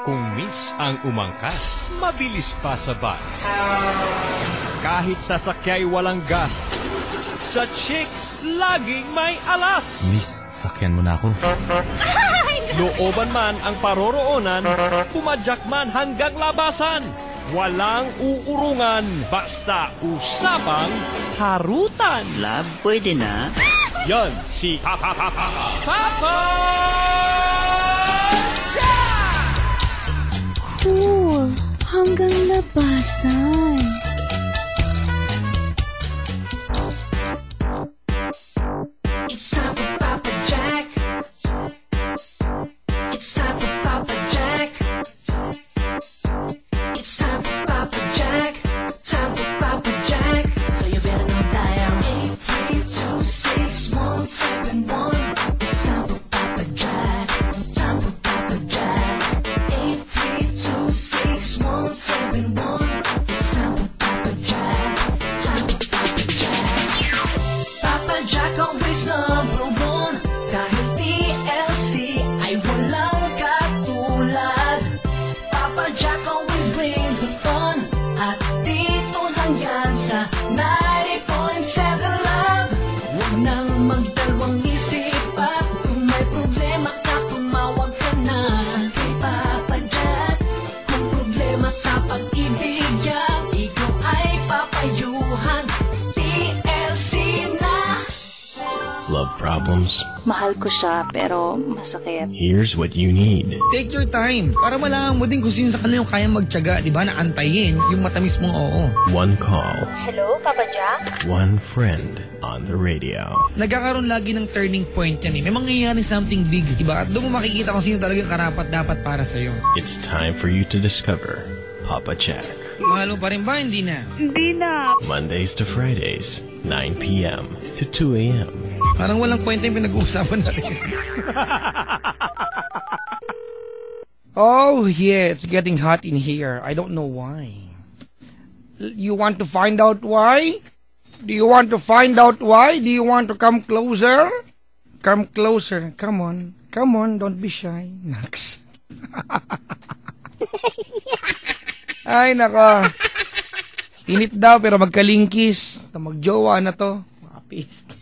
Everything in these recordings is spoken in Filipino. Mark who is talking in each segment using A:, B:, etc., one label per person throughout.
A: Kung miss ang umangkas, mabilis pa sa bus. Kahit sasakyay walang gas. Sa chicks, laging may alas.
B: Miss, sakyan mo na ako.
A: Looban man ang paroroonan, pumadyak man hanggang labasan. Walang uurungan, basta usapang harutan.
C: Love, pwede na?
A: Yan si Papa
D: Cool, hanggang labasan.
E: It's time for Papa Jack. It's time for Papa Jack. It's time for Papa Jack. Time for Papa Jack. So you better not dial 8326171. It's time for Papa Jack. Time for Papa Jack. 8326171. It's time for Papa Jack. Time for Papa Jack. Papa Jack always number one. Dahil TLC ay walang katulad. Papa Jack always bring the fun. At dito lang yan sa 90.7 Love. Huwag nang magdalawang isip at kung may problema ka, tumawag ka na kay Papa Jack. Kung problema sa pag-ibig yan, ikaw ay papayuhan. TLC na.
F: Love problems?
G: Mahal ko siya, pero masakit.
F: Here's what you need.
H: Take your time para malaman mo din kung sino sa kanila yung kayang magtiyaga, di ba, na antayin yung matamis mong oo.
F: One call.
G: Hello, Papa Jack?
F: One friend on the radio.
H: Nagkakaroon lagi ng turning point yan eh. May mangyayari something big, diba? At doon mo makikita kung sino talagang karapat dapat para sa'yo.
F: It's time for you to discover Papa Jack.
H: Mahal mo pa rin ba? Hindi na.
G: Hindi na.
F: Mondays to Fridays, 9 p.m. to 2 a.m.
H: Parang walang kwenta yung pinag-uusapan natin. Oh yeah, it's getting hot in here. I don't know why. You want to find out why? Do you want to find out why? Do you want to come closer? Come closer. Come on. Come on, don't be shy. Nax. Ay, nako. Init daw pero magkalingkis. Magjowa na to. Mga pist.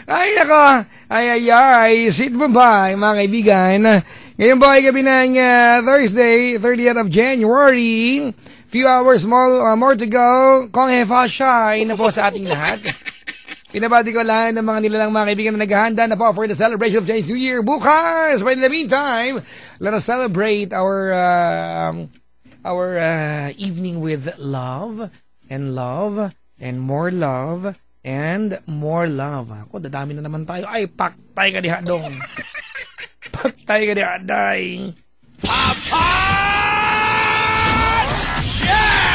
H: Ay, nako. Ay. Sit mo ba, mga kaibigan? Ngayon po ay gabi ng Thursday, 30th of January. Few hours more to go. Kung hefa shy na po sa ating lahat. Pinabati ko lang ng mga nilalang mga kaibigan na naghahanda na po for the celebration of Chinese New Year bukas. But in the meantime, let us celebrate our evening with love and more love and more love. Ako, dadami na naman tayo. Ay, paktay ka diha dong. Paktay ka diha, day.
A: Papa! Yeah!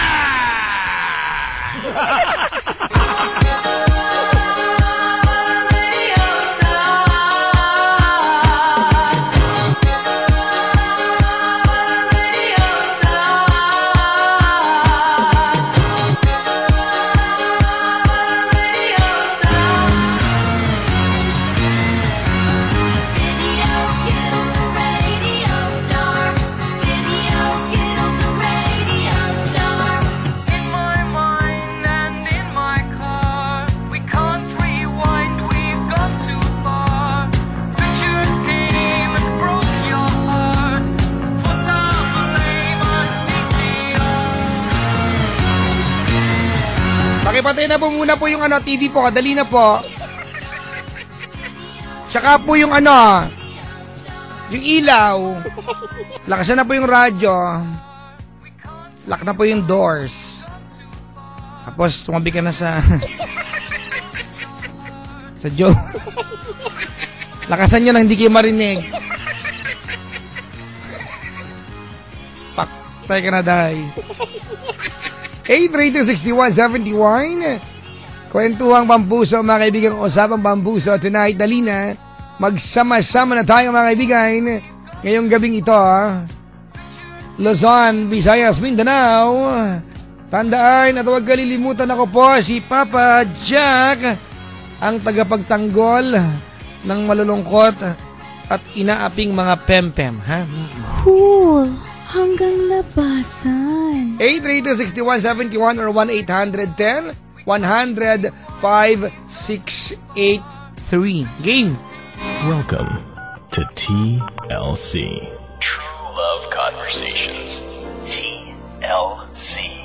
H: Pakipatay na po muna po yung TV po, kadali na po. Tsaka po yung yung ilaw. Lakasan na po yung radyo. Lock na po yung doors. Tapos tumabi ka na sa sa Joe. Lakasan nyo na hindi kayo marinig. Paktay ka na, day. 832-6171. Kwentuhang Pampuso, mga kaibigan, usapang Pampuso tonight. Dali na, magsama-sama na tayo, mga kaibigan, ngayong gabing ito. Luzon, Visayas, Mindanao. Tandaan at huwag kalilimutan, ako po si Papa Jack, ang tagapagtanggol ng malulungkot at inaaping mga pempem, ha?
D: Cool. Hanggang labasan.
H: 832-6171 or 1-800-10-100-5683. Game.
F: Welcome to TLC. True Love Conversations. TLC.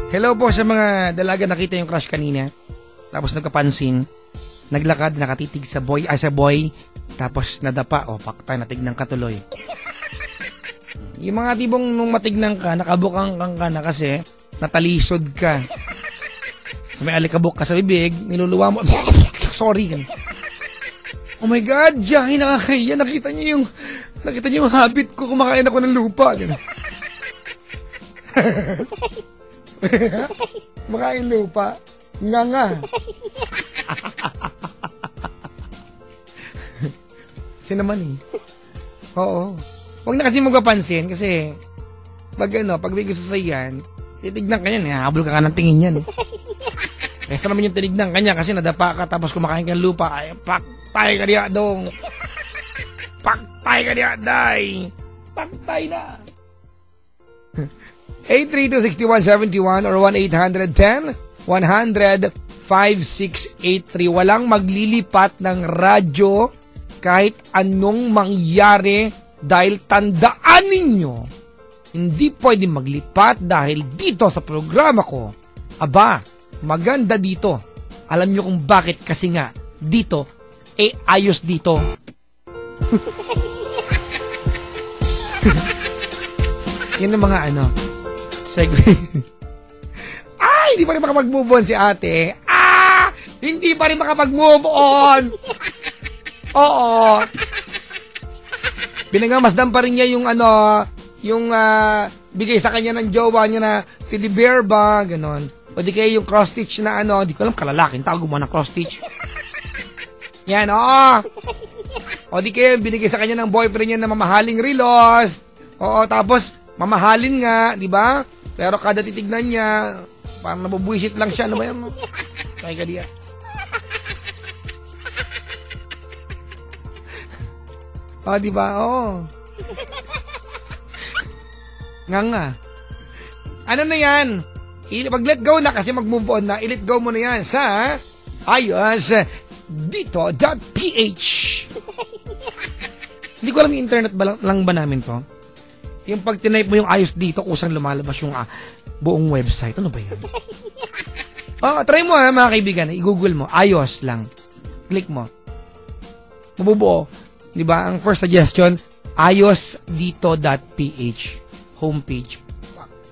H: Hello po sa mga dalaga nakita yung crush kanina. Tapos nagkapansin. Naglakad, nakatitig sa boy, tapos nadapa, paktay, natignan ka tuloy. Yung mga tibong nung matignan ka, nakabukang ka na kasi natalisod ka. So, may alikabok ka sa bibig, niluluwa mo, sorry. Oh my God, Jackie, nakakaya, nakita niyo yung habit ko, kumakain ako ng lupa. Makain lupa. Nga. Kasi naman Oo. Huwag na kasi magpapansin kasi pag may gusto sa yan, titignan ka yan, habol ka ng tingin yan. Kaysa naman yung tinignan ka niya kasi nadapa ka tapos kumakain ka ng lupa, ay paktay ka diya dong. Paktay ka diya, day. Paktay na. 832-6171 or 1-800-10-100-5683. Walang maglilipat ng radyo kahit anong mangyari dahil tandaan ninyo, hindi pwede maglipat dahil dito sa programa ko. Aba, maganda dito. Alam nyo kung bakit, kasi nga, dito, ayos dito. Yan ang mga segue. Hindi pa rin makapag-move on si ate. Hindi pa rin makapag-move on. Oo. Pinangamasdan pa rin niya yung bigay sa kanya ng jowa niya na teddy bear ba, ganon. O di kaya yung cross stitch na di ko alam, kalalaking tao gumawa ng cross stitch. Yan, O di kaya binigay sa kanya ng boyfriend niya na mamahaling relos. Oo, tapos mamahalin nga, di ba? Pero kada titignan niya, parang nabubuisit lang siya. Ano ba yan? Kaya ka diya. Di ba? Oo. Nga. Ano na yan? Pag-let go na kasi mag-move on na, i-let go mo na yan sa ayosdito.ph. Hindi ko alam yung internet lang ba namin to? Yung pag tinype mo yung ayos dito, kusang lumalabas yung buong website. Ano ba yan? Try mo mga kaibigan. I-google mo. Ayos lang. Click mo. Mabubuo. Diba? Ang first suggestion, ayosdito.ph. Homepage.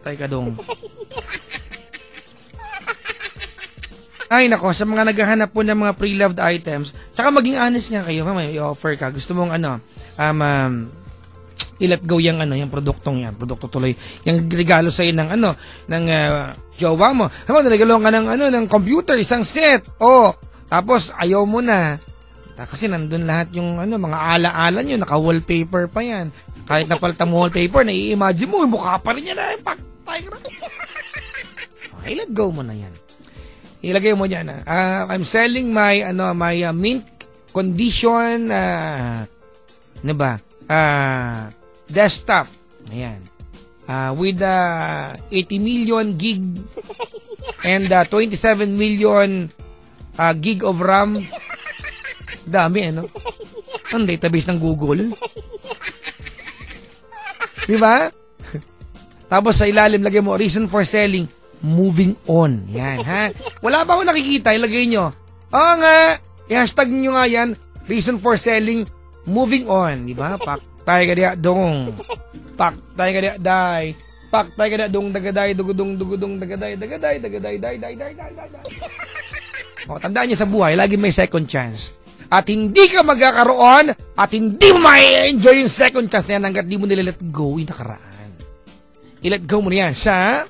H: Tay ka dong. Ay, nako. Sa mga naghahanap po ng mga pre-loved items, tsaka maging honest nga kayo. May offer ka. Gusto mong i-let go yung produktong yan. Produkto tuloy. Yung regalo sa'yo ng jowa mo. Regalo ka ng computer, isang set. Tapos ayaw mo na. Kasi nandun lahat yung mga ala-ala nyo, naka-wallpaper pa yan. Kahit napalitan mo wallpaper, nai-imagine mo, mukha pa rin yan na. Okay, let go mo na yan. Ilagay mo dyan. I'm selling my mint condition, desktop. Ayan. With 80 million gig and 27 million gig of RAM. Dami, ang database ng Google. Di ba? Tapos sa ilalim, lagay mo, reason for selling, moving on. Yan, ha? Wala ba akong nakikita? Ilagay nyo. Nga. I-hashtag nyo nga yan, reason for selling, moving on. Di ba? Paktay ka diya dong. Paktay ka diya day. Paktay ka diya dong dagaday, dugudong, dagaday. Tandaan nyo sa buhay, lagi may second chance. At hindi ka magkakaroon at hindi mo ma-enjoy yung second chance na yan hanggat di mo nila-let go yung nakaraan. I-let go mo na yan sa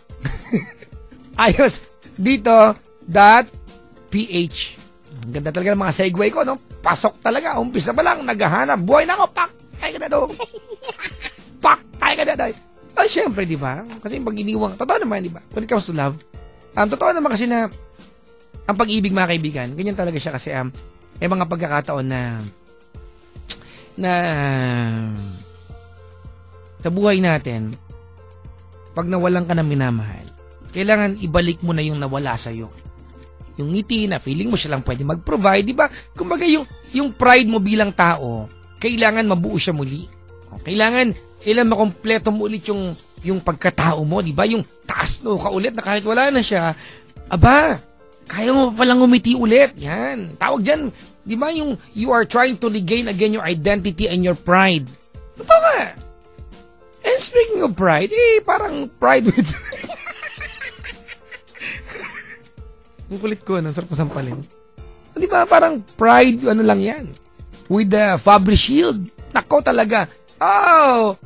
H: ayosdito.ph. Ang ganda talaga ng mga segue ko, no? Pasok talaga. Umpisa pa lang, naghahanap. Buhay na ako, pak! Kaya ka na daw. Kaya ka na daw. Ay, syempre, di ba? Kasi pag iniwang, totoo naman, di ba? When it comes to love, totoo naman kasi na ang pag-ibig, mga kaibigan, ganyan talaga siya kasi may mga pagkakataon na sa buhay natin, pag nawalan ka ng minamahal, kailangan ibalik mo na yung nawala sa'yo. Yung ngiti na feeling mo siya lang pwede mag-provide, di ba? Kumbaga yung pride mo bilang tao, kailangan mabuo siya muli. Kailangan makompleto mo ulit yung pagkatao mo, di ba? Yung taas no ka ulit na kahit wala na siya, aba, kaya mo palang umiti ulit. Yan. Tawag dyan, di ba yung you are trying to regain again your identity and your pride. Totoo nga. And speaking of pride, parang pride with... Ang kulit ko, sarap ko sampalin. Di ba, parang pride, ano lang yan. With the Fabry Shield. Nako talaga. Oh!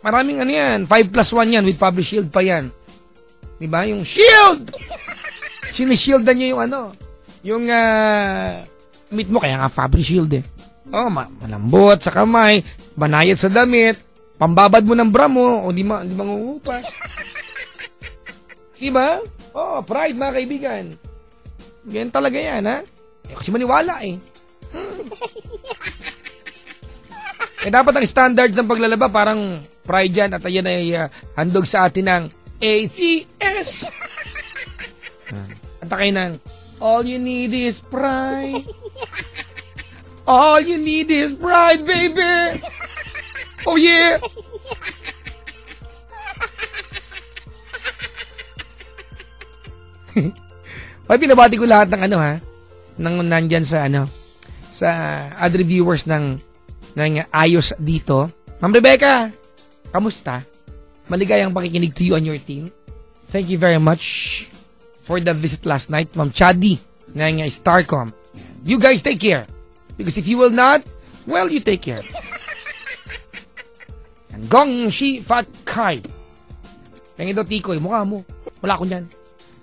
H: Maraming ano yan. 5+1 yan. With Fabry Shield pa yan. Di ba? Yung shield! Sinishieldan niya yung ano. Yung, meat mo, kaya nga Fabry Shield eh. Oh, malambot sa kamay. Banayad sa damit. Pambabad mo ng bra mo. O di mangungupas. Di ba? Oh, pride, mga kaibigan. Yan talaga yan, ha? Kasi maniwala eh. Dapat ang standards ng paglalaba parang pride yan at ayan ay handog sa atin ng ACS. At kayo ng all you need is pride. All you need is pride, baby. Oh yeah. Ay, pinabati ko lahat ng ng nandyan sa sa other viewers ng ayos dito. Ma'am Rebecca, kamusta? Maligayang pakikinig to you and your team. Thank you very much for the visit last night, Ma'am Chadi ng Starcom. You guys take care. Because if you will not, well, you take care. And Gong Shi Fat Kai. Pengi daw tikoy, mukha mo. Wala ko dyan.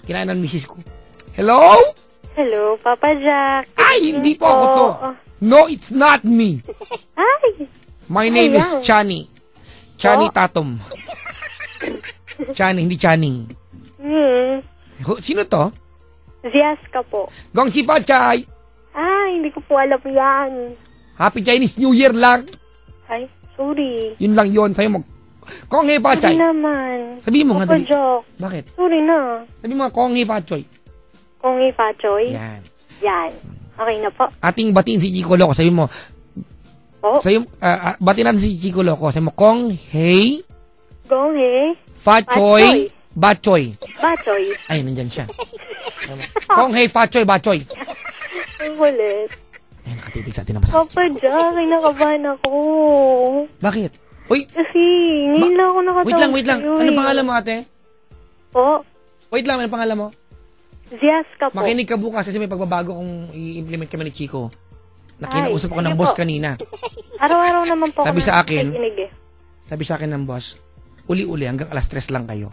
H: Kinain ng misis ko. Hello?
G: Hello, Papa Jack.
H: Ay, hindi po ako to. No, it's not me.
G: Hi.
H: My name is Chani. Chani Tatom. Chani, hindi Channing. Sino to?
G: Ziaska po.
H: Gong Chi Pa Chay.
G: Hindi ko po alam yan.
H: Happy Chinese New Year lang.
G: Ay, sorry.
H: Yun lang yun. Sa'yo mo. Kong He Pa Chay.
G: Sorry naman.
H: Sabihin mo nga
G: Papa
H: dali.
G: Jack.
H: Bakit?
G: Sorry na.
H: Sabihin mo nga Kong He Pa Choy.
G: Kung ipachoy.
H: Yan.
G: Yan. Okay na po.
H: Ating batiin si Chico Loco. Sabihin mo.
G: Po?
H: Sabihin, batiin natin si Chico Loco. Sabihin mo Kong He
G: Gong he.
H: Pa Choy. Ba Choy.
G: Bachoy.
H: Ay, nandyan siya. Kong He Pa Choy. Ba Choy.
G: Ang kulit.
H: Ay, nakatitig sa atin na masasabi.
G: Papa Jack, ay nakabahan ako.
H: Bakit? Uy,
G: Kasi, ngayon lang ako nakatawag
H: wait lang.
G: sa'yo
H: Ano
G: eh.
H: pangalan mo, ate?
G: Po?
H: Wait lang, ano pangalan mo?
G: Ziaska po.
H: Makinig ka bukas kasi may pagbabago kung i-implement kami ni Chico. Nakinausap ako
G: Ay,
H: ng
G: sige
H: boss
G: po.
H: kanina.
G: Araw-araw naman po
H: Sabi
G: ako
H: sa akin,
G: nakikinig eh.
H: Sabi sa akin ng boss, uli-uli hanggang alas 3 lang kayo.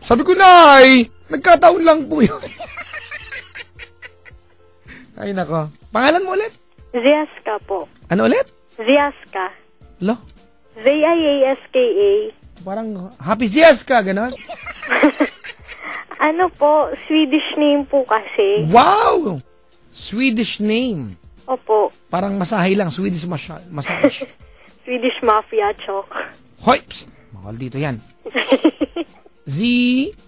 H: Sabi ko, Nay, nagkataon lang po yun. Ay, nako. Pangalan mo ulit?
G: Ziaska po.
H: Ano ulit?
G: Ziaska.
H: Lo,
G: Ziaska.
H: parang happy sias ka, gano'n?
G: Ano po, Swedish name po kasi.
H: Wow! Swedish name.
G: Opo.
H: Parang masahe lang, Swedish massage.
G: Swedish Mafia Chok.
H: Hoy! Psst! Mahal dito yan. Z-I-A-S-K-A-H-H-H.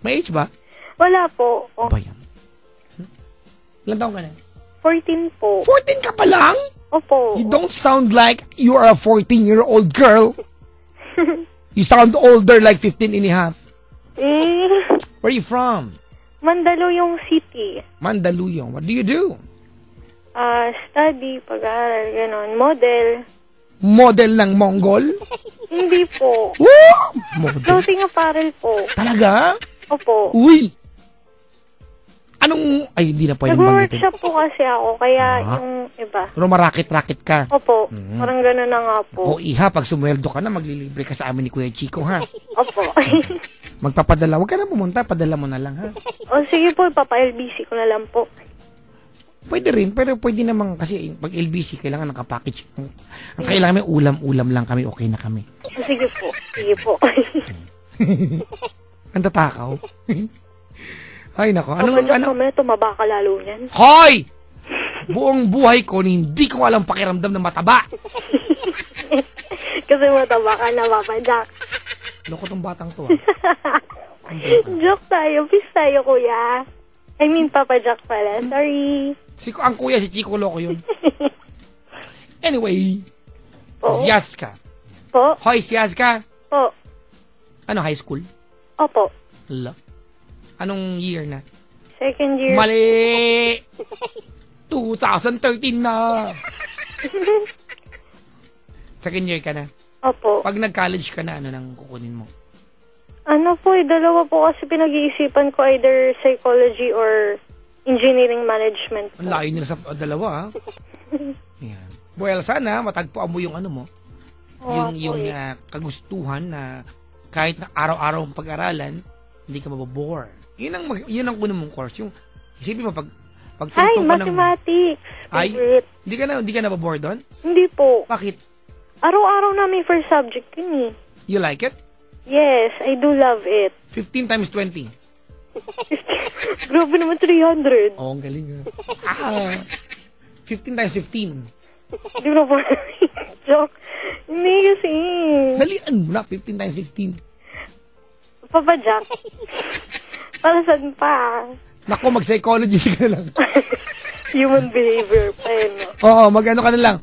H: May H ba?
G: Wala po.
H: Ano ba yan? Ilan taong ka na?
G: 14 po.
H: 14 ka pa lang?
G: Opo.
H: You don't sound like you are a 14-year-old girl. You sound older, like 15 and a half. Where are you from?
G: Mandaluyong City.
H: Mandaluyong. What do you do?
G: Study, pag-aaral, ganon. Model.
H: Model ng Mongol?
G: Hindi po.
H: Woo! Model.
G: Clothing apparel po.
H: Talaga?
G: Opo.
H: Uy! Anong... Ay, hindi na pwedeng banggitin.
G: Nag-workshop po kasi ako, kaya yung iba.
H: Pero marakit-rakit ka.
G: Opo. Parang gano'n na nga po.
H: O iha, pag sumweldo ka na, maglilibre ka sa amin ni Kuya Chico, ha?
G: Opo.
H: magpapadala. Huwag ka na pumunta, padala mo na lang, ha?
G: O sige po, papa-LBC ko na lang po.
H: Pwede rin, pero pwede naman kasi pag LBC, kailangan nakapackage. Ang kailangan may ulam-ulam lang kami, okay na kami.
G: O sige po, sige po.
H: Ang tatakaw. Ay, nako.
G: Papa Jack, mamaya tumaba ka lalo niyan.
H: Hoy! Buong buhay ko, hindi ko alam pakiramdam na mataba.
G: Kasi mataba ka na, Papa Jack.
H: Loko tong batang to,
G: Joke tayo, peace tayo, kuya. I mean, Papa Jack pala. Sorry.
H: Ang kuya, si Chico Loco yun. Anyway,
G: Po?
H: Siaska.
G: Po?
H: Hoy, Siaska.
G: Po?
H: Ano, high school?
G: Opo.
H: Hala. Anong year na?
G: Second year.
H: Mali! 2013 na. Second year ka na.
G: Opo.
H: Pag nag-college ka na, ano nang kukunin mo?
G: Ano po, dalawa po kasi pinag-iisipan ko, either psychology or engineering management po.
H: Ang layo nila sa dalawa, ha? Yan. Well, sana matagpuan mo yung ano mo. Yung kagustuhan na kahit na araw-araw ang pag-aralan, hindi ka mababore. Yun ang kunin mong course. Yung, isipin mo, pag
G: Ay,
H: tungtong ka ng...
G: mathematics.
H: Ay,
G: Favorite.
H: hindi ka nababore doon?
G: Hindi po.
H: Bakit?
G: Araw-araw namin first subject yun eh.
H: You like it?
G: Yes, I do love it.
H: 15 times 20.
G: Grabe naman 300.
H: Oh, ang galing, ha? 15 times 15.
G: Di na po. Joke. Hindi kasi.
H: Dalian mo na, 15 times 15.
G: Papa Jack. Para saan pa?
H: Nako, mag-psychologist ka lang.
G: Human behavior pa yun. No?
H: Oo, mag-ano ka na lang.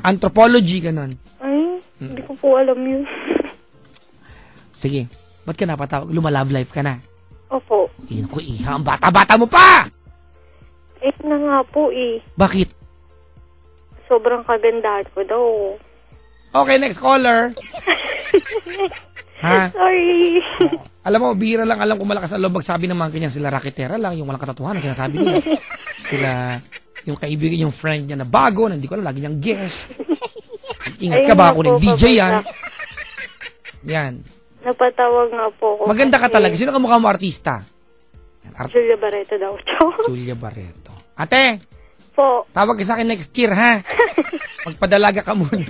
H: Anthropology, ganun.
G: Ay, hindi ko po alam yun.
H: Sige, ba't ka napatawag? Lumalove life ka na.
G: Opo.
H: Iyan ko, iha, ang bata-bata mo pa!
G: Eh na nga po eh.
H: Bakit?
G: Sobrang kagandahan ko daw.
H: Okay, next caller. Ha?
G: Sorry.
H: Alam mo, bihira lang alam kung malakas ang loob magsabi ng mga ganyan. Sila raketera lang, yung walang katotohanan, sinasabi nila. Sila, yung kaibigan, yung friend niya na bago, na hindi ko alam, lagi niyang guess. Ingat ka ba ako ng DJ yan? Yan.
G: Napatawag nga po ako.
H: Maganda ka
G: kasi
H: talaga. Sino ka mukha mo artista?
G: Julia Barreto daw.
H: Julia Barreto. Ate,
G: Po.
H: tawag ka sa akin next year, ha? Magpadalaga ka muna.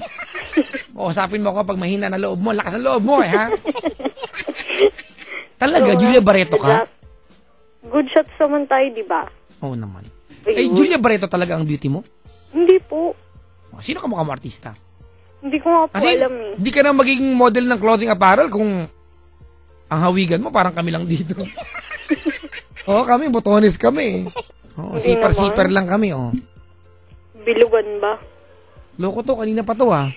H: Usapin mo ako pag mahina na loob mo. Lakas ang loob mo, ha? Talaga, Julia Barreto ka?
G: Good shots naman tayo, di ba?
H: Oo naman. Eh, Julia Barreto talaga ang beauty mo?
G: Hindi po.
H: Sino ka mukha mo artista?
G: Hindi ko nga po
H: Kasi
G: alam eh.
H: hindi ka na magiging model ng clothing apparel kung ang hawigan mo parang kami lang dito. Oo, kami, botones kami. Oo,
G: Hindi
H: sipar-sipar lang kami, oh.
G: Bilugan ba?
H: Loko to, kanina pa to, ha?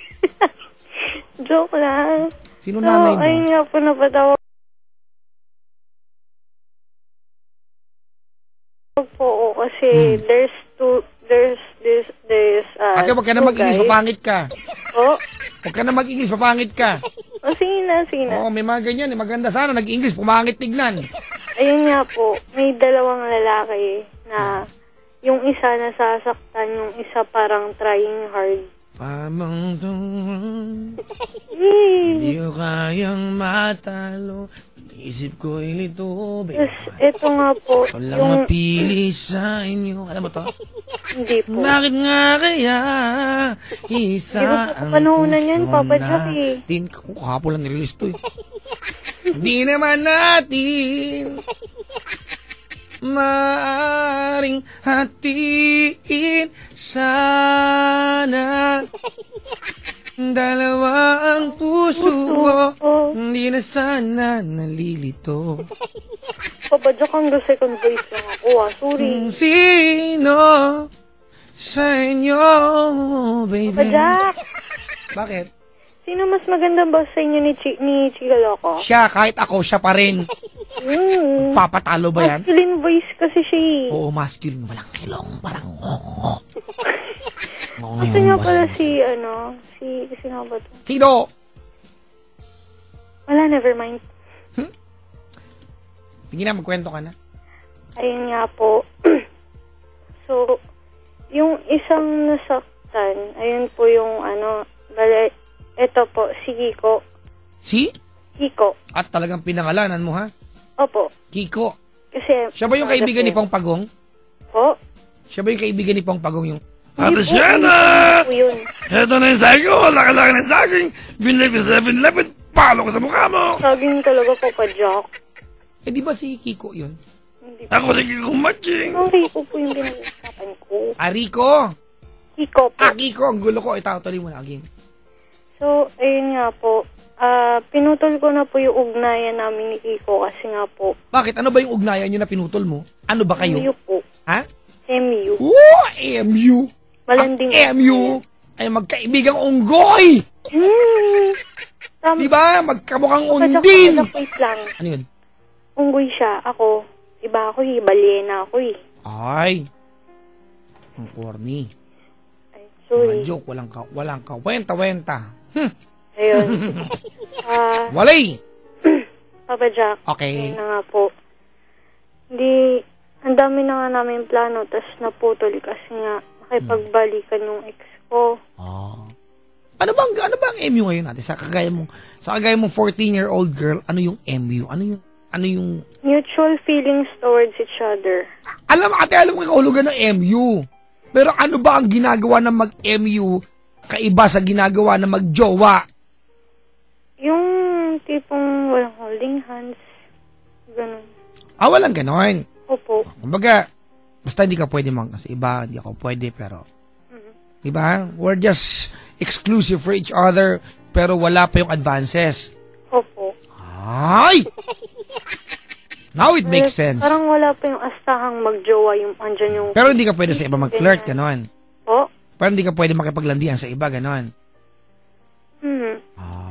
G: Joke lang.
H: Sino nanay mo?
G: Ayun nga po napatawag po ako kasi there's this
H: Ate, wag ka na mag-English, papangit ka.
G: Oh,
H: Huwag ka na mag-English, papangit ka.
G: sige na.
H: Oo, may mga ganyan, eh. Maganda sana, nag-English, pumangit tignan.
G: Ayun nga po, may dalawang lalaki na yung isa nasasaktan, yung isa parang trying hard.
H: Pamangtong,
G: Eh,
H: di ko kayang matalo. Isip ko ilito,
G: Tapos, eto nga po,
H: walang
G: yung...
H: mapili sa inyo. Alam mo to?
G: Hindi po.
H: Bakit nga kaya isa
G: Di ba po
H: ang
G: kapanuhunan yan,
H: puso
G: Papa Jack, eh.
H: natin? Kahapon lang nirelease to, eh. Di naman natin maaring hatiin sana. Dalawa ang puso ko, hindi na sana nalilito.
G: Papa Jack, hanggang second voice lang ako, Sorry.
H: Sino sa inyo, baby?
G: Papa Jack,
H: Bakit?
G: sino mas magandang boss sa inyo ni Chika Loco?
H: Siya, kahit ako, siya pa rin. Papatalo ba yan?
G: Masculine voice kasi siya eh.
H: Oo, masculine. Walang kilong, parang
G: Kasi nga pala si nga ba to?
H: Sino?
G: Wala, never mind.
H: Sige na, magkwento ka na.
G: Ayun nga po. So, yung isang nasaktan, ayun po yung bale, eto po, si Kiko.
H: Si?
G: Kiko.
H: At talagang pinangalanan mo, ha?
G: Opo.
H: Kiko.
G: Kasi...
H: Siya ba yung kaibigan ni Pong Pagong?
G: Po?
H: Siya ba yung kaibigan ni Pong Pagong yung...
G: Ate
C: Shana!
G: Po yun.
C: Eto na yung saging ko. Laki-laki ng saging. Binili ko sa 7-Eleven. Palo ko sa mukha mo.
G: Saging talaga, Papa Jack.
H: Eh, di ba si Kiko yun?
G: Hindi po.
C: Ako si Kiko Matching.
G: Ang Rico po yung pinag-usapan ko.
H: Rico!
G: Kiko po.
H: Kiko, ang gulo ko. Tuloy mo na, again.
G: So, ayun nga po. Pinutol ko na po yung ugnayan namin ni Kiko kasi nga po.
H: Bakit? Ano ba yung ugnayan nyo na pinutol mo? Ano ba kayo?
G: MU po.
H: Ha?
G: MU.
H: Oh, MU!
G: Malanding.
H: Ang MU ay magkaibigang unggoy!
G: Tama.
H: Diba? Magkamukhang
G: Papa Jack,
H: undin!
G: wait lang.
H: Ano yun?
G: Unggoy siya. Ako. Iba ako balyena ako
H: Ay. Ang corny.
G: Ay,
H: Mga
G: sorry.
H: joke, walang kawenta-wenta.
G: Ayun.
H: Walay!
G: Papa Jack.
H: Okay.
G: Ayun na nga po. Hindi, ang dami na nga namin plano, tas naputol kasi nga makipagbalikan yung ex ko.
H: Ano bang MU ngayon natin? Sa kagaya mong 14-year-old girl, ano yung MU? Ano yung
G: Mutual feelings towards each other.
H: alam mo yung kahulugan ng MU. Pero ano ba ang ginagawa ng mag-MU kaiba sa ginagawa ng mag-jowa?
G: Yung tipong walang holding hands. Ganun.
H: Walang ganon.
G: Opo.
H: Kumbaga, basta hindi ka pwede sa iba, hindi ako pwede, pero, di ba? We're just exclusive for each other, pero wala pa yung advances.
G: Opo.
H: Ay! Now it makes sense.
G: Parang wala pa yung astahang magjowa yung andyan yung...
H: Pero hindi ka pwede sa iba mag-flirt, ganon.
G: Po?
H: Pero hindi ka pwede makipaglandian sa iba, ganon.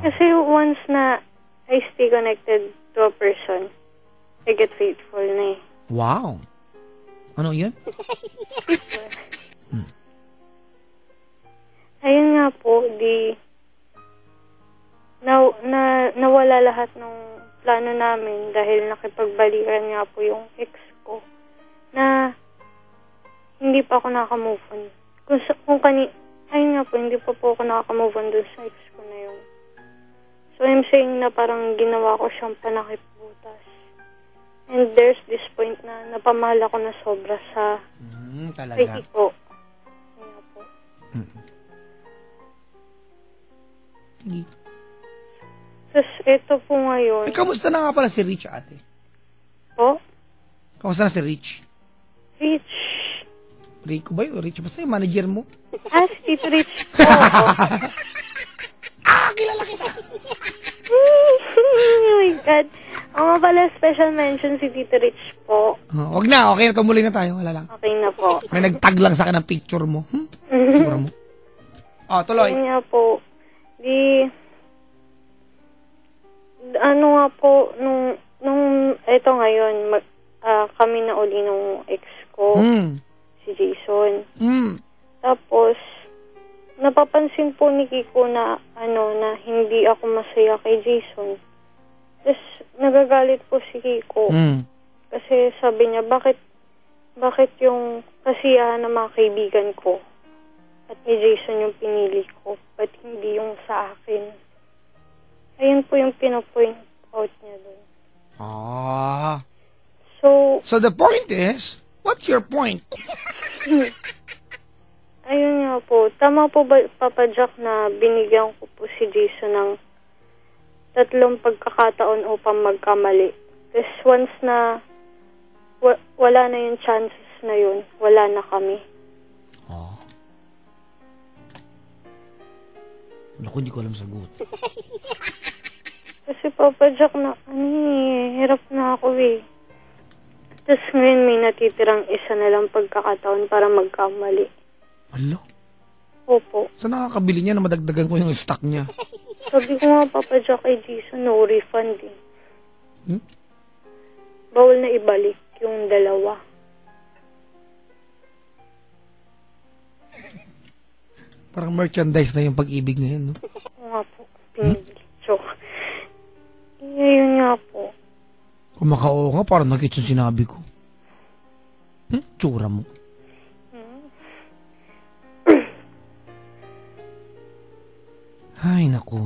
G: Kasi once na I stay connected to a person, I get faithful na eh.
H: Wow. Ano yun?
G: Ayun nga po, nawala lahat ng plano namin dahil nakipagbalikan nga po yung ex ko na hindi pa ako nakamove on. Ayun nga po, hindi pa po ako nakamove on dun sa ex ko na yun. So I'm saying na parang ginawa ko siyang panakipbutas. And there's this point na napamahal ako na sobra sa
H: Talaga.
G: kay Kiko. Ayun nga po. Tapos ito po ngayon.
H: Kamusta na nga pala si Rich, ate?
G: Po?
H: Kamusta na si Rich?
G: Rich.
H: Rico ba yun? Rich? Basta yung manager mo?
G: Si Tito Rich po.
H: Kilala kita!
G: Oh my God. Nga pala, special mention si Tito Rich po.
H: Wag na, okay na, tumuloy na tayo. Wala lang.
G: Okay na po.
H: May nagtag lang sa akin ng picture mo. Picture mo. Tuloy.
G: Ayun nga po. Ano nga po, nung eto ngayon, kami na uli nung ex ko, si Jason. Tapos, napapansin po ni Kiko na, na hindi ako masaya kay Jason. Tapos, nagagalit po si Kiko. Kasi sabi niya, bakit yung kasiyahan ng mga kaibigan ko at ni Jason yung pinili ko, ba't hindi yung sa akin? Ayun po yung pinapoint out niya doon. So
H: the point is, what's your point?
G: Ayun nga po. Tama po ba, Papa Jack, na binigyan ko po si Jason ng 3 pagkakataon upang magkamali. Tapos once na wala na yung chances na yun, wala na kami.
H: Naku, hindi ko alam sagot.
G: Kasi Papa Jack, hirap na ako eh. Tapos ngayon may natitirang isa na lang pagkakataon para magkamali.
H: Alo?
G: Opo.
H: Saan nakakabili niya na madagdagan ko yung stock niya?
G: Sabi ko nga, Papa Jack, kay Jason, no refund eh. Bawal na ibalik yung 2.
H: Parang merchandise na yung pag-ibig ngayon, no?
G: Oo nga po. Joke. Yun nga po.
H: Kung makao nga, parang nakita yung sinabi ko. Tsura mo. Ay, naku.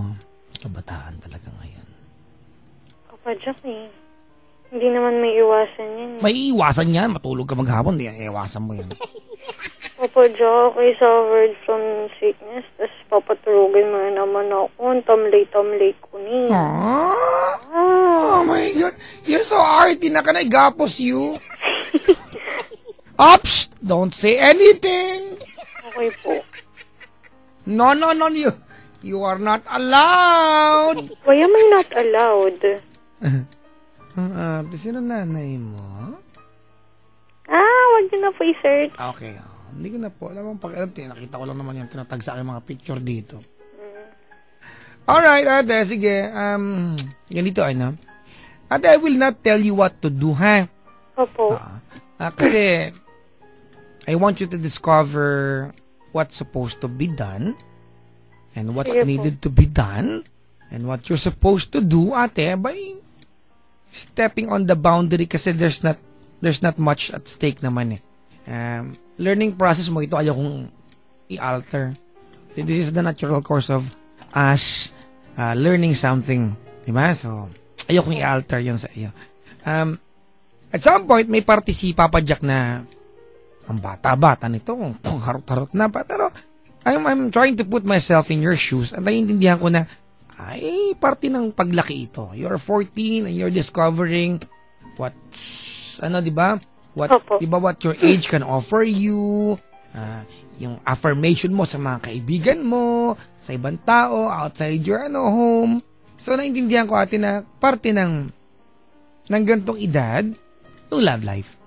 H: Kabataan talaga ngayon.
G: Papa Jack eh. Hindi naman may iwasan yan.
H: May iwasan yan. Matulog ka maghapon. Di iwasan mo yan.
G: Papa Jack, isa word from sickness, tapos papaturugin mo na naman ako. Ang tamlay-tamlay ko ni.
H: Oh my God. You're so arty na ka na. Gapos you. Ops! Don't say anything.
G: Okay po.
H: No. You are not allowed.
G: Why am I not allowed?
H: Sino nanay mo?
G: Wag niyo na po i-search.
H: Okay. Hindi ko na po. Alam mo, nakita ko lang naman yung tinatag sa akin mga picture dito. Alright, ate. Sige. Ganito, ano? Ate, I will not tell you what to do, ha?
G: Opo.
H: Kasi, I want you to discover what's supposed to be done and what's
G: Sige po.
H: needed to be done and what you're supposed to do, ate, by stepping on the boundary kasi there's not much at stake naman eh. Learning process mo ito ayaw kong i-alter. This is the natural course of us learning something. Diba? So, ayaw kong i-alter yun sa iyo. At some point, may party si Papa Jack na ang bata-bata nito, kung harot-harot na pa. Pero, I'm trying to put myself in your shoes at naiintindihan ko na ay, parte ng paglaki ito. You're 14 and you're discovering what's, diba? What your age can offer you, yung affirmation mo sa mga kaibigan mo, sa ibang tao, outside your home. So, naintindihan ko ate na parte ng ganitong edad, yung love life.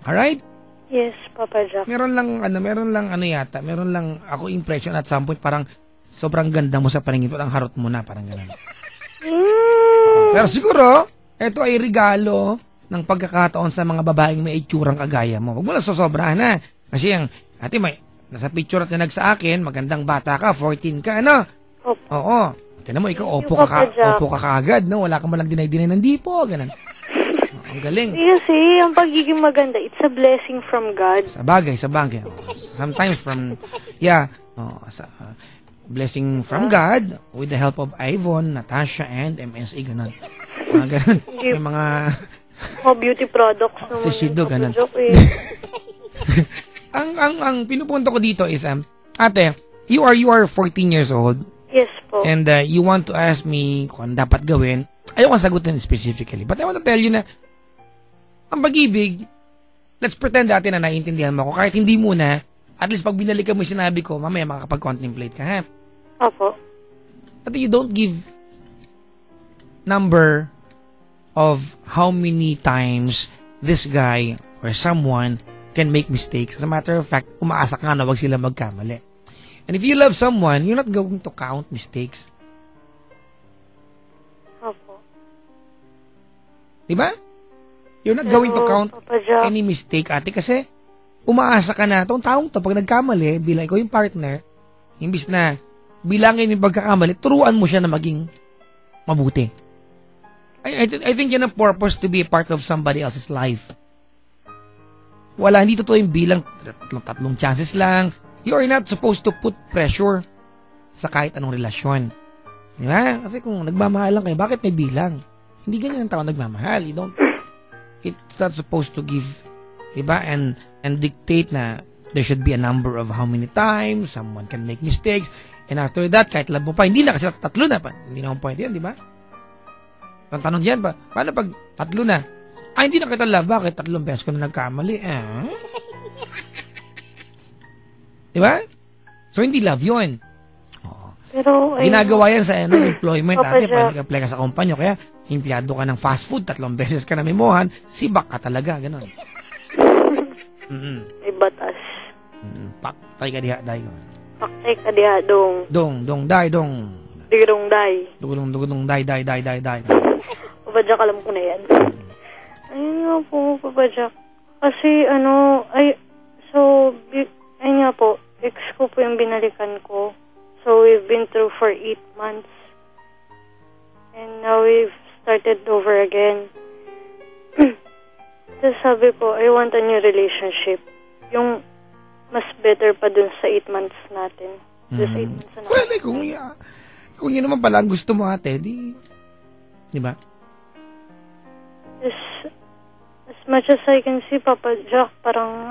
H: Alright?
G: Yes, Papa Jack.
H: Meron lang ako impression at some point, parang sobrang ganda mo sa paningin mo, ang harot mo na, parang gano'n. Pero siguro, ito ay regalo ng pagkakataon sa mga babaeng may itsurang kagaya mo. Huwag mo lang sosobrahan na. Kasi yung, ate, nasa picture at tinag sa akin, magandang bata ka, 14 ka, ano?
G: Opo.
H: Oo. Tinan mo, ikaw, opo ka kaagad, no? Wala ka malang dinay-dinay ng dipo, ganun. Ang galing.
G: Kasi, ang pagiging maganda, it's a blessing from God.
H: Sa bagay. Sometimes from, blessing from God with the help of Ivon, Natasha, and MSA, ganun. Mga ganun. May mga
G: beauty products naman.
H: Si Shido, ganun. ang pinupunto ko dito is, ate, you are 14 years old.
G: Yes po.
H: And you want to ask me kung ano dapat gawin. Ayoko sagutin specifically. But I want to tell you na, ang pag-ibig, let's pretend dati na naiintindihan mo ako. Kahit hindi muna, at least pag binalikan mo yung sinabi ko, mamaya makakapag-contemplate ka, ha?
G: Opo.
H: Ate, you don't give number of how many times this guy or someone can make mistakes. As a matter of fact, umaasa ka na wag sila magkamali. And if you love someone, you're not going to count mistakes.
G: Opo.
H: Diba? You're not going to count any mistake, ate, kasi umaasa ka na, itong taong to, pag nagkamali, bilang ikaw yung partner, imbis na bilangin yung pagkakamali, turuan mo siya na maging mabuti. I think yan ang purpose to be a part of somebody else's life. Wala, hindi totoo yung bilang tatlong chances lang. You are not supposed to put pressure sa kahit anong relasyon. Di ba? Kasi kung nagmamahal lang kayo, bakit may bilang? Hindi ganyan ang tao nagmamahal. It's not supposed to give, di ba? And dictate na there should be a number of how many times someone can make mistakes. And after that, kahit love mo pa, hindi na kasi tatlo na pa. Hindi naman point yan, di ba? Ang tanong yan, paano pag tatlo na? Hindi na kita love, bakit 3 beses ko na nagkamali? Di ba? So, hindi love yun.
G: Pero,
H: ginagawa yan sa employment. Ate, pwede ka apply ka sa kumpanya. Kaya, empleyado ka ng fast food, 3 beses ka na mimuhan, sibak ka talaga, gano'n.
G: May batas.
H: Paktay ka diha, day.
G: Paktay ka diha, dong.
H: Dong, day, dong.
G: Digdong, day.
H: Dugdong, day.
G: Pabadyak, alam ko na yan. Ayun nga po, Pabadyak. Kasi, ayun nga po, ex ko po yung binalikan ko. So, we've been through for 8 months. And now we've started over again. So, sabi ko, I want a new relationship. Yung mas better pa dun sa 8 months natin. Just 8 months na.
H: Well, kung yun naman pala ang gusto mo, ate, di Di ba?
G: As much as I can see, Papa Jack, parang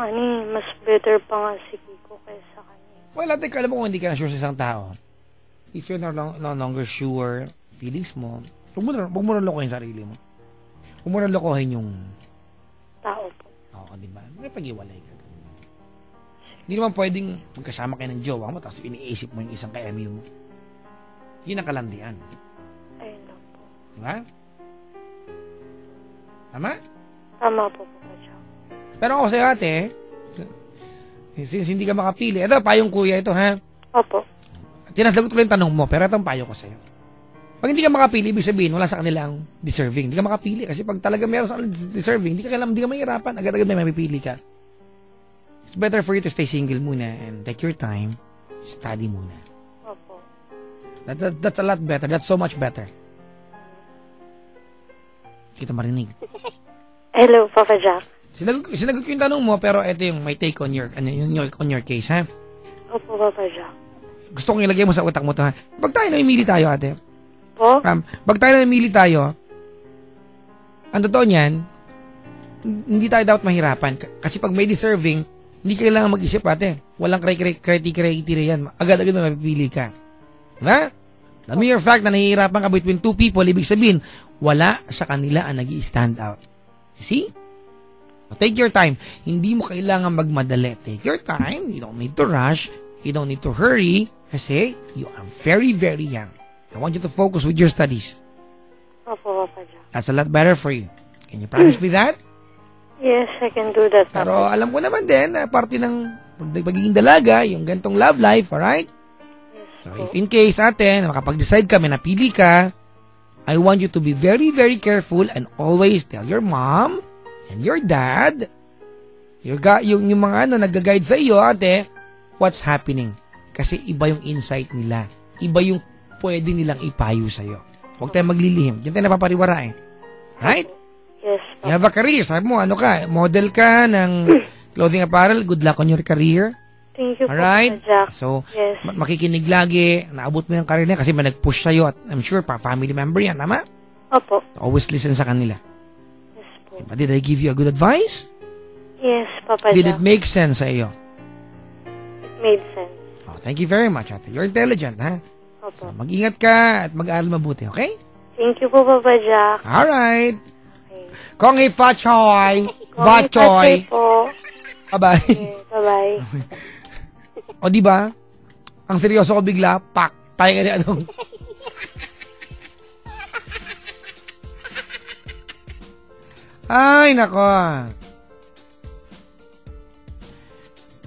G: mas better pa nga si Kiko kaysa kanya.
H: Well, ate, alam mo kung hindi ka na sure sa isang tao, if you're no longer sure, feelings mo, huwag mo na lokohin sarili mo. Huwag mo na lokohin yung
G: Tao po.
H: Oo, di ba? May pag-iwalay ka. Hindi naman pwedeng magkasama kayo ng jowa mo tapos iniisip mo yung isang ka-MU mo. Yun ang kalandian.
G: Ayun lang po.
H: Di ba? Tama?
G: Tama po, Papa Jack.
H: Pero ako sa'yo, ate, since hindi ka makapili, ito, payong kuya ito, ha?
G: Opo.
H: Tinasagot ko lang yung tanong mo, pero ito ang payo ko sa'yo. Pag hindi ka makapili, ibig sabihin, wala sa kanila ang deserving. Hindi ka makapili kasi pag talaga meron sa kanila deserving, hindi ka mahirapan. Agad-agad may mapipili ka. It's better for you to stay single muna and take your time, study muna.
G: Opo.
H: That's a lot better. That's so much better. Kita marinig.
G: Hello, Papa Jack.
H: Sinagot ko yung tanong mo, pero ito yung my take on your case, ha?
G: Opo, Papa Jack.
H: Gusto kong ilagay mo sa utak mo to, ha? Pag tayo namimili tayo, ate.
G: Po?
H: Pag tayo namimili tayo, ang totoo niyan, hindi tayo dapat mahirapan. Kasi pag may deserving, hindi ka kailangan mag-isip, ate. Walang criteria yan. Agad-agad may mapipili ka. Diba? The mere fact na nahihirapan ka between two people, ibig sabihin, wala sa kanila ang nag-i-stand out. See? So take your time. Hindi mo kailangan magmadali. Take your time. You don't need to rush. You don't need to hurry. Kasi you are very, very young. I want you to focus with your studies.
G: Opo, Papa Jack.
H: That's a lot better for you. Can you promise me that?
G: Yes, I can do that, Papa.
H: Pero alam ko naman din na parte ng pagiging dalaga, yung gantong love life, alright?
G: Yes,
H: So
G: po.
H: if in case, ate, na makapag-decide ka, may napili ka, I want you to be very, very careful and always tell your mom and your dad, yung mga nag-guide sa iyo, ate, what's happening. Kasi iba yung insight nila. Iba yung pwede nilang ipayo sa iyo. Huwag tayong maglilihim. Diyan tayo napapariwara eh. Right?
G: Yes,
H: You have a career. Sabi mo, model ka ng clothing apparel. Good luck on your career.
G: Thank you,
H: Alright?
G: Papa Jack.
H: So,
G: Yes.
H: makikinig lagi. Naabot mo yung career niya kasi may nag-push sa'yo at I'm sure family member yan. Tama?
G: Opo.
H: Always listen sa kanila.
G: Yes po.
H: But did I give you a good advice?
G: Yes, Papa
H: Did
G: Jack.
H: it make sense sa iyo?
G: It made sense.
H: Oh, thank you very much, ate. You're intelligent, ha?
G: Opo.
H: So, mag-ingat ka at mag-aaral mabuti, okay?
G: Thank you po, Papa Jack.
H: Alright.
G: Okay.
H: Kong hei fa choy. Ba
G: Kongi
H: choy.
G: Patsy po.
H: Bye-bye.
G: Okay, bye-bye.
H: O, di ba? Ang seryoso ko bigla, pak. Tayo ka na anong. Ay, nako.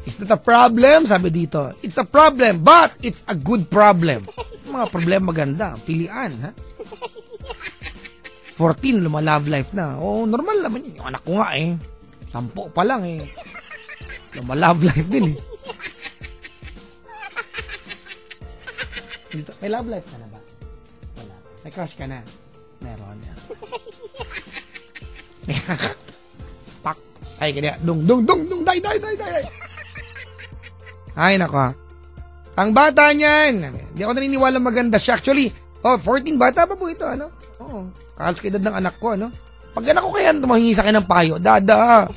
H: Is that a problem? Sabi dito. It's a problem, but it's a good problem. Mga problema maganda. Pilian, ha? 14, luma-love life na. Oo, normal naman yun. Yung anak ko nga eh. 10 pa lang eh. Luma-love life din eh. Dito, may love life ka na ba? Wala. May crush ka na? Meron. Pak. Ay, kanya. Dung, day. Ay, nako. Ang bata niyan. Hindi ako naniniwala maganda siya. Actually, 14, bata pa po ito, ano? Oo. Kahalos ka edad ng anak ko, ano? Pag anak ko kaya tumahingi sa akin ng payo, dada,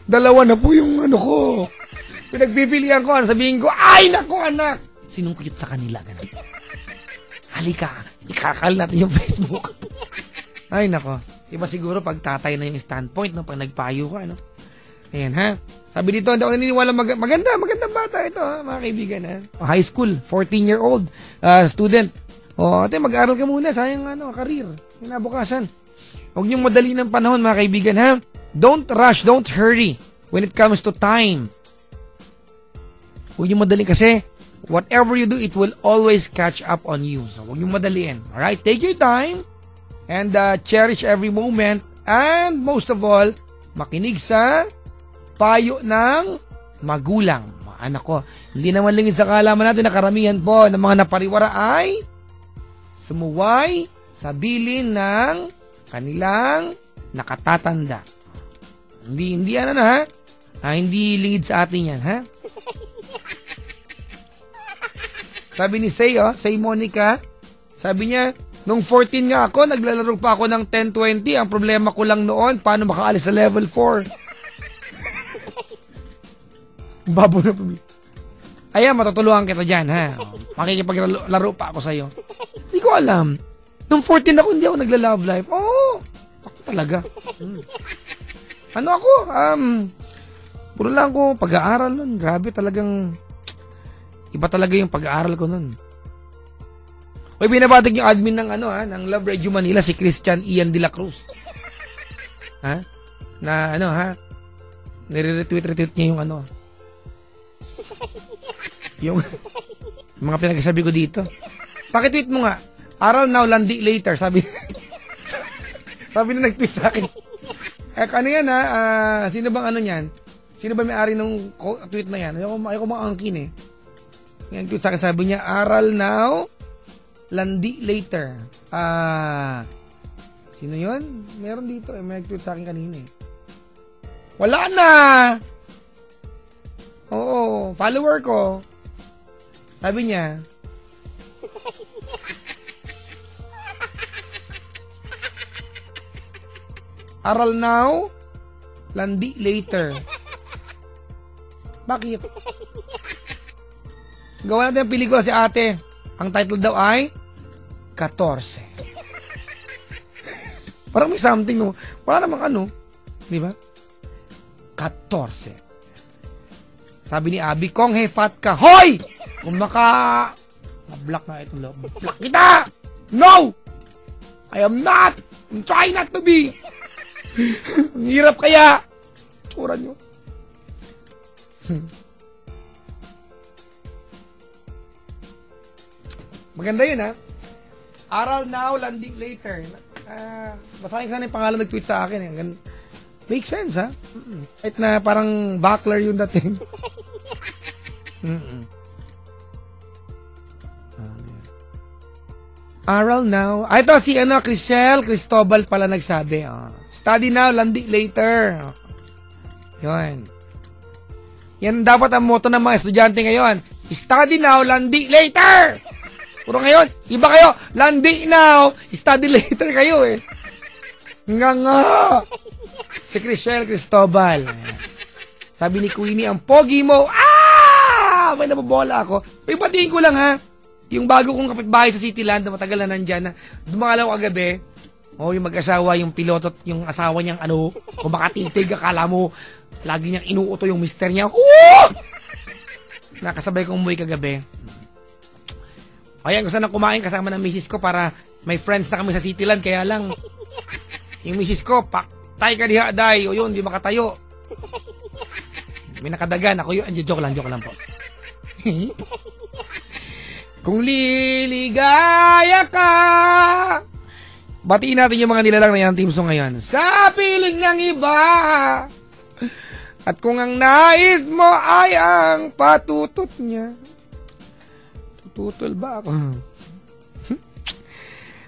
H: 2 na po yung ano ko. Pinagpipilian ko, ano, sabihin ko, ay, nako, anak! Sinong cute sa kanila, ganun? Halika, ikakal natin yung Facebook. Ay, nako. Iba siguro pag tatay na yung standpoint, no? Pag nagpayo ko, ano? Ayan, ha? Sabi dito, hindi ako naniniwala, magandang bata ito, ha, mga kaibigan, ha? High school, 14-year-old student. Ate, mag-aral ka muna, sayang, career, kinabukasan. Huwag niyong madali ng panahon, mga kaibigan, ha? Don't rush, don't hurry when it comes to time. Huwag niyong madali kasi whatever you do, it will always catch up on you. So, huwag niyong madaliin. Alright? Take your time and cherish every moment. And most of all, makinig sa payo ng magulang. Mga anak ko, hindi naman lingid sa kaalaman natin na karamihan po ng mga napariwara ay sumuway sa bilin ng kanilang nakatatanda. Hindi ha? Hindi lingid sa atin yan, ha? Sabi ni Say Monica, sabi niya, Nung 14 nga ako, naglalaro pa ako ng 10-20. Ang problema ko lang noon, paano makaalis sa level 4? Babo na problema. Ayan, matutulungan kita dyan, ha? Makikipaglaro pa ako sa'yo. Hindi ko alam. Nung 14 ako, hindi ako nagla-love life. Oo, ako talaga. Ano ako? Puro lang ko pag-aaral nun. Grabe talagang, iba talaga yung pag-aaral ko nun. Uy, binabatig yung admin ng ng Love Radio Manila, si Christian Ian de la Cruz. Ha? Na nire-retweet niya yung yung mga pinagsasabi ko dito. Pakitweet mo nga. Aral now, landi later. Sabi na nag-tweet sa akin. Ano yan sino bang niyan? Sino ba may-ari ng tweet na yan? Ayoko maangkin eh. Yan tweet sa akin, sabi niya, aral now, landi later. Sino yun? Meron dito eh. May nag-tweet sa akin kanina eh. Wala na! Oo, follower ko. Sabi niya, aral now, landi later. Bakit? Gawa natin ang pelikula si ate. Ang title daw ay 14. Parang may something, no? Wala namang di ba? 14. Sabi ni Abby, Kong he fat ka. Hoy! Kung ma-block na itong loob. Block kita! No! I am not! I'm trying not to be! Ang hirap kaya! Tsura nyo. Maganda yun, ha? Aral now, landing later. Basahin ka na yung pangalan nag-tweet sa akin. Make sense, ha? Kahit na parang backler yung dating. Aral now. Ito si Cristobal pala nagsabi. Study now, landi later. Yun. Yan dapat ang motto ng mga estudyante ngayon. Study now, landi later. Puro ngayon, iba kayo. Landi now, study later kayo eh. Nga. Si Cristobal. Sabi ni Queenie, ang pogi mo. May nababola ako. Ipatiin ko lang, ha. Yung bago kong kapitbahay sa Cityland, matagal na nandyan, na dumalaw kagabi. Yung mag-asawa, yung piloto, yung asawa niyang kumakatintig, akala mo, lagi niyang inuuto yung mister niya. Nakasabay kong umuwi kagabi. Ayan, gusto na kumain kasama ng misis ko para may friends na kami sa Cityland, kaya lang, yung misis ko, tay ka diha, day, o yun, di makatayo. May nakadagan, ako yun, joke lang po. Kung liligaya ka, batiin natin yung mga nilalang na yan team song ngayon. Sa piling ng iba, at kung ang nais mo ay ang patutot niya. Tututol ba ako?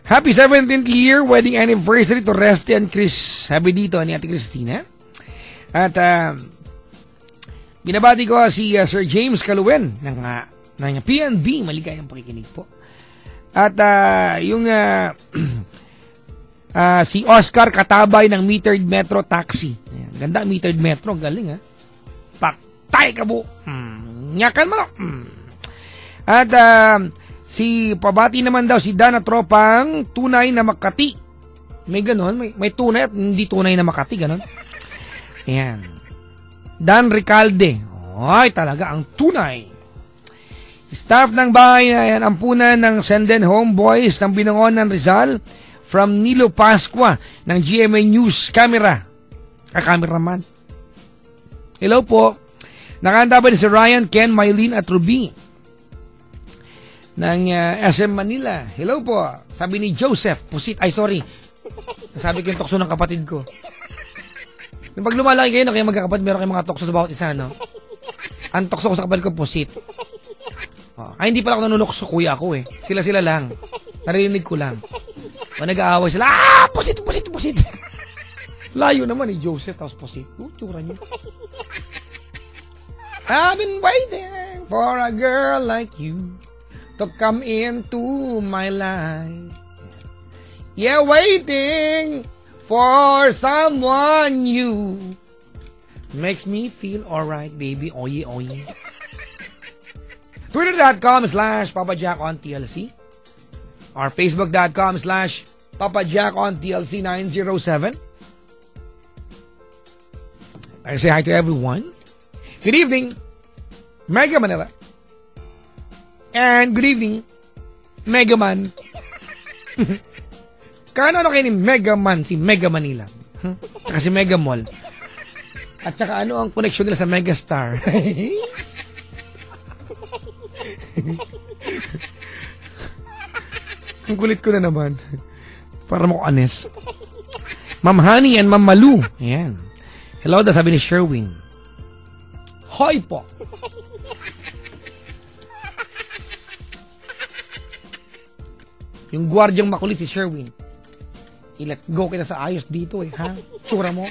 H: Happy 17th year wedding anniversary to Resty and Chris. Happy dito ni Ate Christina. At binabati ko si Sir James Caluen ng PNB, maligayang pakikinig po. At yung si Oscar Katabay ng Metered Metro Taxi. Ayan, ganda metered metro, galing ha. Paktay ka bu. Nyakan mo. At si pabati naman daw si Dana Tropang tunay na Makati. May ganon, may tunay at hindi tunay na Makati, ganon. Ayan. Dan Ricalde. Ay, talaga ang tunay. Staff ng bahay na yan, ampunan ng Senden Homeboys ng Binangonan Rizal from Nilo Pasqua ng GMA News Camera. Cameraman. Hello po. Nakahanda ba si Ryan, Ken, Mylene at Ruby ng SM Manila? Hello po. Sabi ni Joseph Pusit. Ay, sorry. Sabi ko yung tukso ng kapatid ko. Yung pag lumalaki kayo, kaya magkakapatid, meron kayong mga tukso sa bawat isa, no? Ang tukso ko sa kapatid ko, Pusit. Ay, hindi pala ako nanunokso, kuya ako eh. Sila lang. Narinig ko lang. Pag nag-aaway sila, Pusit! Layo naman eh, Joseph, tapos Pusit. Tsura niyo. I've been waiting for a girl like you to come into my life. Yeah, waiting for someone new. Makes me feel alright, baby. Oye, oye. Twitter.com/Papa Jack on TLC. Or Facebook.com/Papa Jack on TLC 907. I say hi to everyone. Good evening, Mega Manila. And good evening, Mega Man. Kano kayo ni Mega Man, si Mega Manila? Saka si Mega Mall. At saka ano ang connection nila sa Megastar? Ang kulit ko na naman. Para mo anes. Ma'am Honey and Ma'am Malu. Ayan. Hello daw, sabi ni Sherwin. Hoy po. Yung gwardyang makulit si Sherwin. I-let go kita sa ayos dito ha? Tsura mo.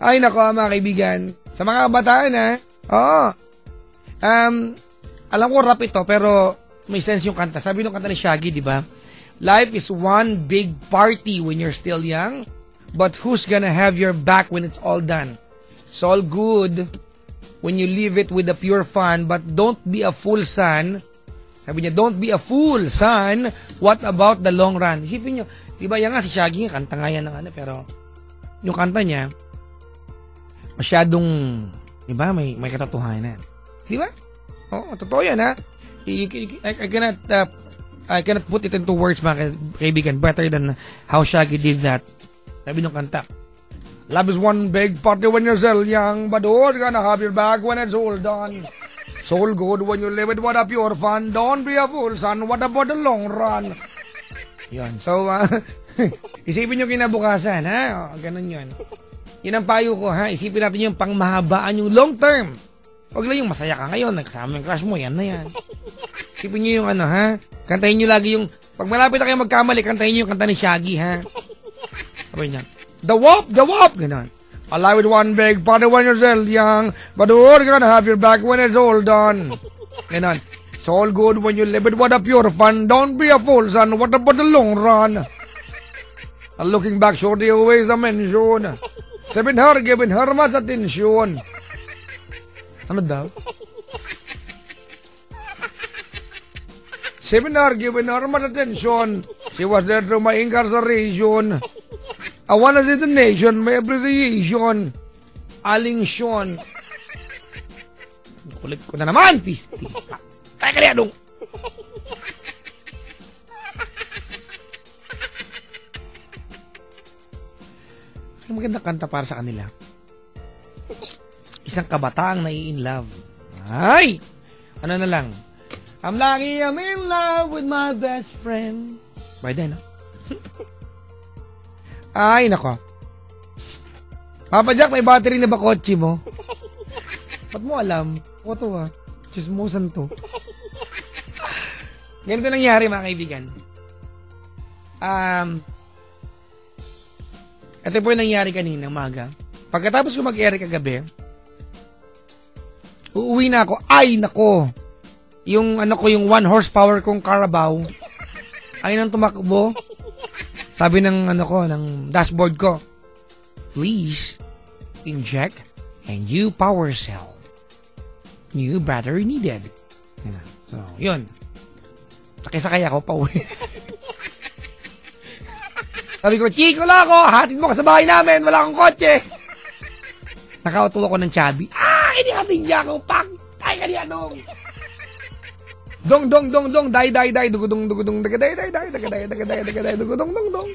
H: Ay nako mga kaibigan. Sa mga kabataan oo. Alam ko rap ito pero may sense yung kanta. Sabi nung kanta ni Shaggy, di ba? Life is one big party when you're still young, but who's gonna have your back when it's all done? It's all good when you leave it with a pure fun, but don't be a fool, son. Sabi niya, don't be a fool, son. What about the long run? Isipin niyo, di ba yan nga si Shaggy, kanta nga yan ng pero yung kanta niya, masyadong, di ba, may katotohanan. Di ba? Oo, totoo yan I cannot put it into words, mga kaibigan, better than how Shaggy did that. Sabi nung kanta, love is one big party when you're still young, but who's gonna have your back when it's all done? So good when you live it, what a pure fun. Don't be a fool, son. What about the long run? Yun. So, isipin nyo kinabukasan, ganun yun. Yun ang payo ko, Isipin natin yung pangmahabaan, yung long term. Huwag lang yung masaya ka ngayon, nagsama yung crush mo, yan na yan. Isipin nyo yung kantahin nyo lagi yung, pag malapit na kayo magkamali, kantahin nyo yung kanta ni Shaggy, Sabi niya, the wop, gano'n. Alive with one big party when you're still young, but who's gonna have your back when it's all done? Gano'n. It's all good when you live it, what a pure fun. Don't be a fool, son. What about the long run? Looking back, shorty always a mention. Sabin her, giving her much attention. Ano daw? Sabin her, giving her much attention. She was there through my incarceration. I wanna see the nation, my appreciation. Aling Sean. Kulit ko na naman, pisti. Kaya kaliadong. Ang magandang kanta para sa kanila. Isang kabataang nai-in love. Ay! Ano na lang? I'm lucky I'm in love with my best friend. By then, Ay, nako. Papa Jack, may battery na ba kotse mo? Ba't mo alam? O to Chismosan to. Ganito nangyari mga kaibigan. Ito po yung nangyari kanina umaga. Pagkatapos ko mag-ere kagabi, uuwi na ako. Ay, nako. Yung yung 1 horsepower kong Carabao, ay nang tumakbo. Sabi ng ng dashboard ko, please inject a new power cell. New battery needed. So, yun. Nakisakay ako pa uwi. Sabi ko, Chico lang ako, hatid mo ka sa bahay namin, wala akong kotse. Nakauto ako ng Chubby. Hindi hatid niya ako, pak! Tay ka niya, dong! Dong, day, dugudong, dagaday, dagaday, dugudong, dong.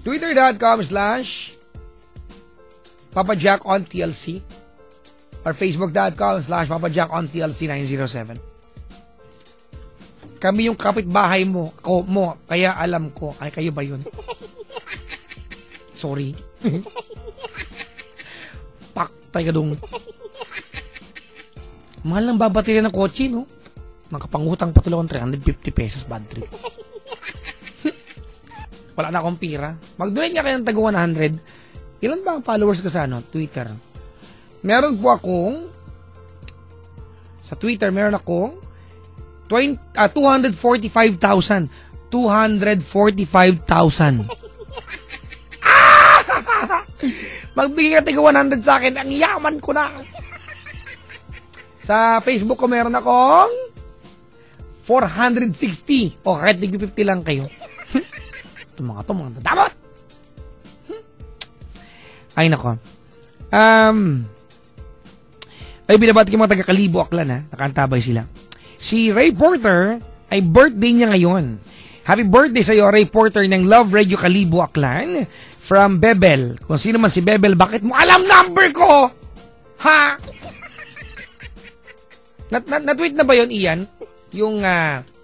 H: Twitter.com/Papa Jack on TLC or Facebook.com/Papa Jack on TLC 907. Kami yung kapitbahay mo, kaya alam ko. Ay, kayo ba yun? Sorry. Paktay ka dong. Mahal ng babaterya ng kotse, no? Nakapangutang pa tuloy akong 350 pesos bad trip. Wala na akong pira. Mag-donate nga kayo ng tag 100. Ilan ba ang followers ko sa Twitter? Meron po akong, sa Twitter, meron akong 245,000. 245,000. Magbigay ka tiga 100 sa akin, ang yaman ko na. Sa Facebook ko meron akong 460. O kahit tig 50 lang kayo. Ito mga dadamot. Ay nako. Ay binabati ko mga taga-Kalibo Aklan ha. Nakaantabay sila. Si Ray Porter ay birthday niya ngayon. Happy birthday sa iyo, Ray Porter ng Love Radio Kalibo Aklan from Bebel. Kung sino man si Bebel, bakit mo alam number ko? Ha? Na-tweet na ba yon Ian? Yung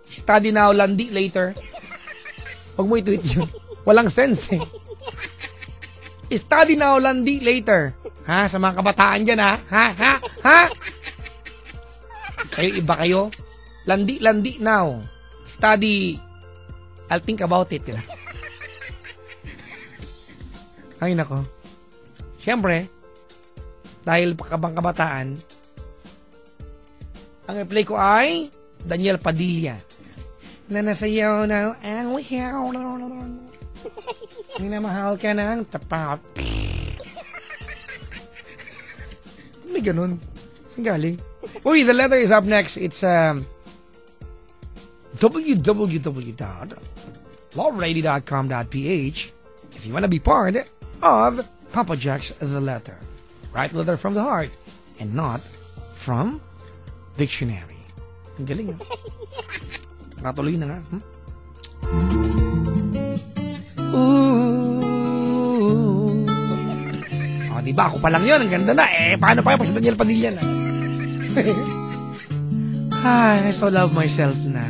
H: study now, landi later. Huwag mo i-tweet yun. Walang sense eh. Study now, landi later. Ha? Sa mga kabataan dyan ha? Ha? Kayo iba kayo? Landi now. Study, I'll think about it. Ay nako. Siyempre, dahil pakabang kabataan, ang replay ko ay Daniel Padilla. Na nasayaw na ang lihaw. Minamahal ka ng tapat. May ganun. Saan galing? Uy, the letter is up next. It's www.loveradio.com.ph if you want to be part of Papa Jack's The Letter. Write letter from the heart and not from dictionary. Ang galing, ha? Nakatuloy na nga. Ooh. Oh, diba? Ako pa lang yun. Ang ganda na. Paano pa yung si Daniel Padilla na? I so love myself na.